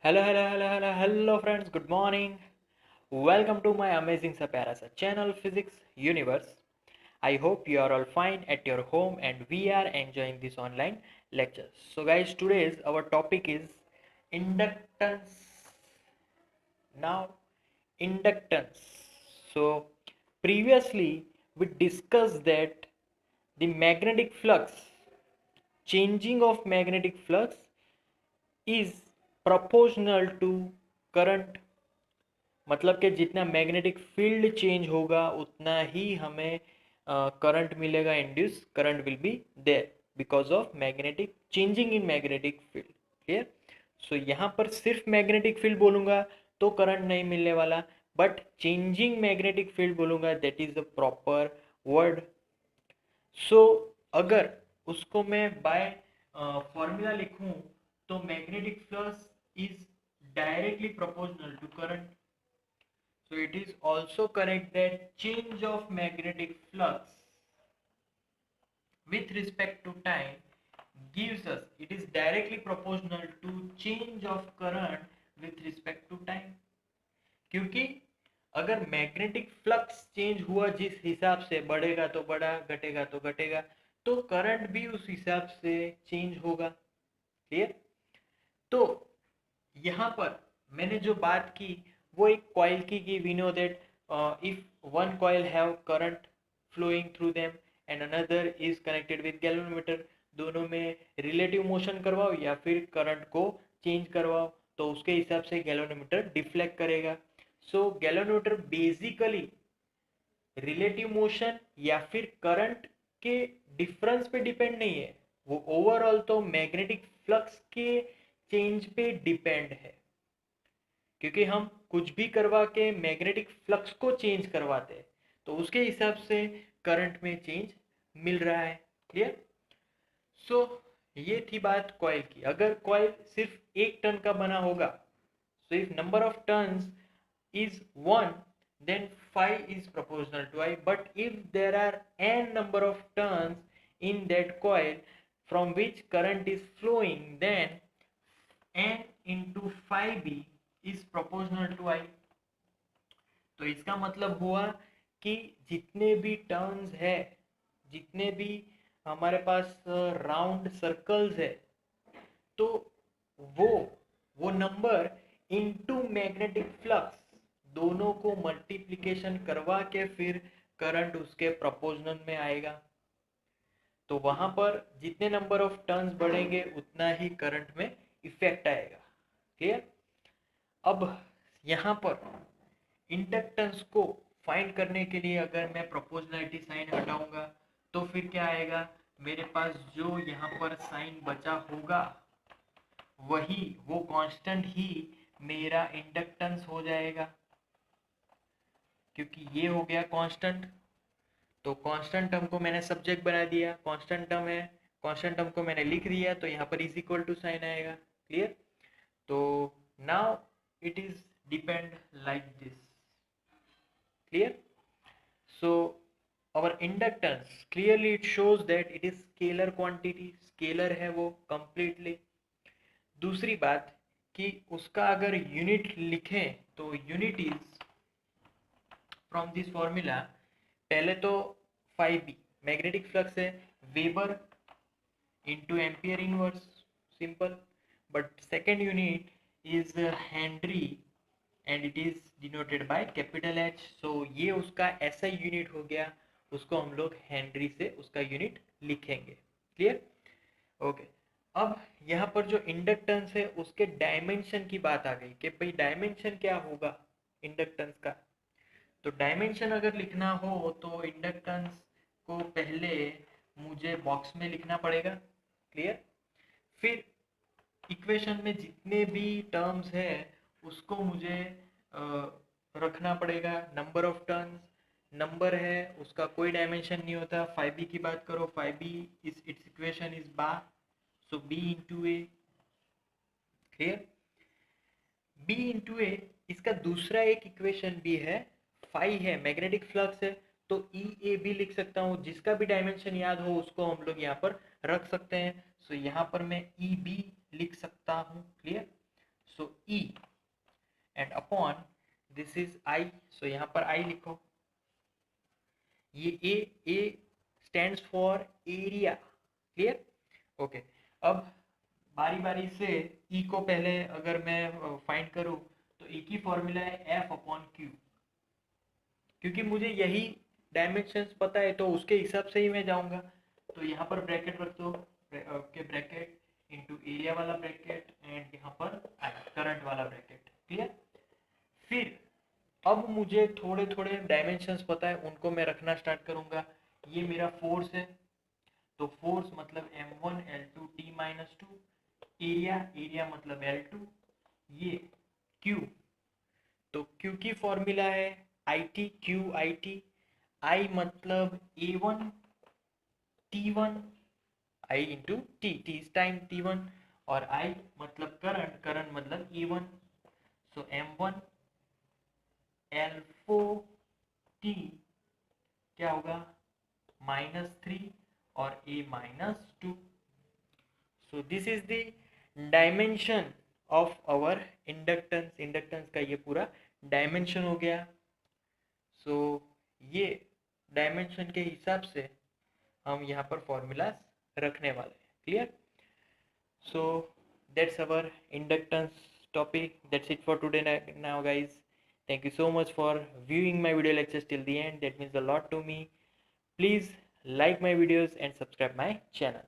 Hello friends, good morning. Welcome to my amazing sa pyara sa channel Physics Universe. I hope you are all fine at your home and we are enjoying this online lecture. So guys, today's our topic is inductance. Now, inductance. So previously we discussed that the magnetic flux, changing of magnetic flux is proportional to current, मतलब कि जितना magnetic field change होगा उतना ही हमें current मिलेगा, induce current will be there because of magnetic changing in magnetic field. Clear? So यहाँ पर सिर्फ मैग्नेटिक फील्ड बोलूंगा तो करंट नहीं मिलने वाला, बट चेंजिंग मैग्नेटिक फील्ड बोलूंगा that is the proper word. So अगर उसको मैं बाय फॉर्मूला लिखूं तो magnetic flux is directly proportional to current. So it is also correct that change of magnetic flux with respect to time gives us, it is directly proportional to change of current with respect to time. क्योंकि अगर magnetic flux change हुआ जिस हिसाब से, बढ़ेगा तो बढ़ा, घटेगा तो घटेगा, तो करंट भी उस हिसाब से चेंज होगा। क्लियर? तो यहाँ पर मैंने जो बात की वो एक कॉइल की we know that if one coil have current flowing through them and another is connected with galvanometer, दोनों में रिलेटिव मोशन करवाओ या फिर करंट को चेंज करवाओ तो उसके हिसाब से गैल्वेनोमीटर डिफ्लेक्ट करेगा। सो गैल्वेनोमीटर बेसिकली रिलेटिव मोशन या फिर करंट के डिफरेंस पे डिपेंड नहीं है, वो ओवरऑल तो मैग्नेटिक फ्लक्स के चेंज पे डिपेंड है, क्योंकि हम कुछ भी करवा के मैग्नेटिक फ्लक्स को चेंज करवाते हैं तो उसके हिसाब से करंट में चेंज मिल रहा है। क्लियर? सो ये थी बात कॉइल की। अगर कॉइल सिर्फ एक टन का बना होगा, so if number of turns is 1, then phi is proportional to I. But if there are n number of turns in that coil from which current is flowing, then n into phi b is proportional to I. तो इसका मतलब हुआ कि जितने भी turns है, जितने भी हमारे पास राउंड सर्कल्स है, तो वो वो नंबर इनटू मैग्नेटिक फ्लक्स दोनों को मल्टीप्लिकेशन करवा के फिर करंट उसके प्रोपोर्शनल में आएगा। तो वहां पर जितने नंबर ऑफ टर्न्स बढ़ेंगे उतना ही करंट में इफेक्ट आएगा। क्लियर? अब यहाँ पर इंडक्टेंस को फाइंड करने के लिए अगर मैं प्रोपोर्शनलिटी साइन हटाऊंगा तो फिर क्या आएगा, मेरे पास जो यहाँ पर साइन बचा होगा वही, वो कांस्टेंट ही मेरा इंडक्टेंस हो जाएगा, क्योंकि ये हो गया कांस्टेंट। तो कांस्टेंट टर्म को मैंने सब्जेक्ट बना दिया, कांस्टेंट टर्म है, कांस्टेंट टर्म को मैंने लिख दिया तो यहाँ पर इज इक्वल टू साइन आएगा। क्लियर? तो now it is depend like this. Clear? So our inductance clearly it shows that it is scalar quantity, scalar है वो completely। दूसरी बात कि उसका अगर यूनिट लिखें तो unit is from this formula, पहले तो 5b मैग्नेटिक फ्लक्स है, weber into ampere inverse, simple. But second unit is henry and it is denoted by capital H. So ये उसका ऐसा यूनिट हो गया, उसको हम लोग हेनरी से उसका यूनिट लिखेंगे। क्लियर? ओके। अब यहाँ पर जो इंडक्टेंस है उसके डायमेंशन की बात आ गई कि भाई डायमेंशन क्या होगा इंडक्टेंस का। तो डायमेंशन अगर लिखना हो तो इंडक्टेंस को पहले मुझे बॉक्स में लिखना पड़ेगा। क्लियर? फिर इक्वेशन में जितने भी टर्म्स है उसको मुझे रखना पड़ेगा। नंबर ऑफ टर्न्स, नंबर है उसका कोई डायमेंशन नहीं होता। 5b की बात करो, 5b is its equation is bar, so b into a. Clear? b into a, इसका दूसरा एक इक्वेशन भी है, फाई है, मैग्नेटिक फ्लक्स है, तो ई ए भी लिख सकता हूँ। जिसका भी डायमेंशन याद हो उसको हम लोग यहाँ पर रख सकते हैं। सो यहाँ पर मैं ई बी लिख सकता हूँ। Clear? So E and upon this is I. So यहाँ पर I लिखो, ये A stands for area. Clear? Okay. अब बारी बारी से E को पहले अगर मैं फाइंड करूँ तो E की फॉर्मूला है F अपॉन Q. क्योंकि मुझे यही डायमेंशंस पता है तो उसके हिसाब से ही मैं जाऊंगा. तो यहाँ पर ब्रैकेट रख दो, ओके, ब्रैकेट इनटू एरिया वाला ब्रैकेट एंड यहाँ पर करंट वाला ब्रैकेट. क्लियर? फिर अब मुझे थोड़े थोड़े डायमेंशंस पता है, उनको मैं रखना स्टार्ट करूंगा. ये मेरा फोर्स है, तो फोर्स मतलब m1 l2 t minus 2. Area मतलब l2. ये q, तो q की फॉर्मूला है it q it. I मतलब a1 t1, I into t is time t1, और I मतलब करंट मतलब e1. सो m1 l4 t क्या होगा, -3 और a -2. So this is the dimension of our inductance का ये पूरा डायमेंशन हो गया. सो ये डायमेंशन के हिसाब से हम यहाँ पर फॉर्मूलाज रखने वाले हैं. Clear? So that's our inductance topic. That's it for today now guys. Thank you so much for viewing my video lectures till the end. That means a lot to me. Please like my videos and subscribe my channel.